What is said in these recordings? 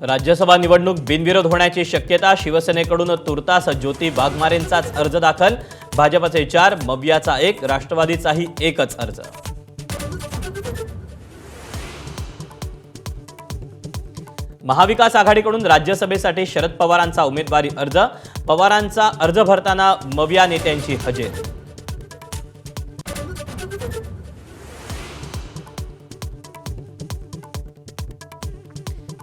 राज्यसभा निवडणूक बिनविरोध होण्याची शक्यता, शिवसेनेकडून तुर्तास ज्योती वाघमारेंचाच अर्ज दाखल, भाजपचे 4, मवियाचा 1, राष्ट्रवादीचाही एकच अर्ज. महाविकास आघाडीकडून राज्यसभेसाठी शरद पवारांचा उमेदवारी अर्ज, पवारांचा अर्ज भरताना मविया नेत्यांची हजेरी.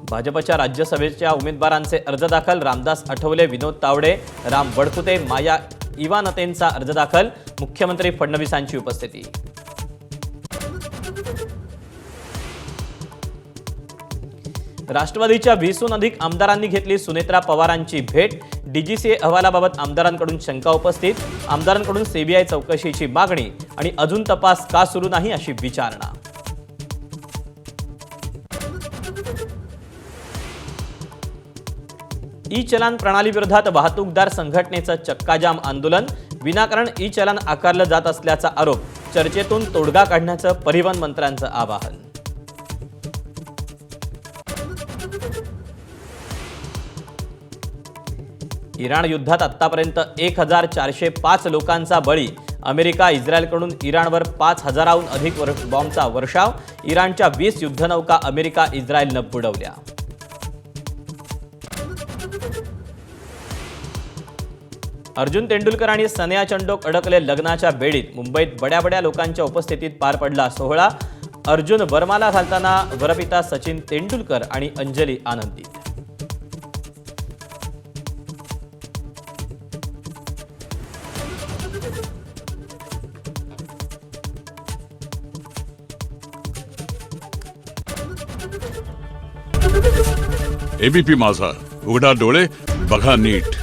भाजपच्या राज्यसभेच्या उमेदवारांचे अर्ज दाखल, रामदास आठवले, विनोद तावडे, राम वडकुते, माया इवानतेंचा अर्ज दाखल, मुख्यमंत्री फडणवीसांची उपस्थिती. राष्ट्रवादीच्या 20हून अधिक आमदारांनी घेतली सुनेत्रा पवारांची भेट, डीजीसीए अहवालाबाबत आमदारांकडून शंका उपस्थित, आमदारांकडून सीबीआय चौकशीची मागणी आणि अजून तपास का सुरू नाही अशी विचारणा. ई चलन प्रणालीविरोधात वाहतूकदार संघटनेचं चक्काजाम आंदोलन, विनाकारण ई चलन आकारलं जात असल्याचा आरोप, चर्चेतून तोडगा काढण्याचं परिवहन मंत्र्यांचं आवाहन. इराण युद्धात आतापर्यंत 1405 लोकांचा बळी, अमेरिका इस्रायलकडून इराणवर 5000हून अधिक बॉम्बचा वर्षाव, इराणच्या 20 युद्धनौका अमेरिका इस्रायलनं बुडवल्या. अर्जुन तेंडुलकर आणि सनया चंडोक अडकले लग्नाच्या बेडीत, मुंबईत बड्या लोकांच्या उपस्थितीत पार पडला सोहळा, अर्जुन वरमाला घालताना वरपिता सचिन तेंडुलकर आणि अंजली आनंदित. एबीपी माझा, उघडा डोळे बघा नीट.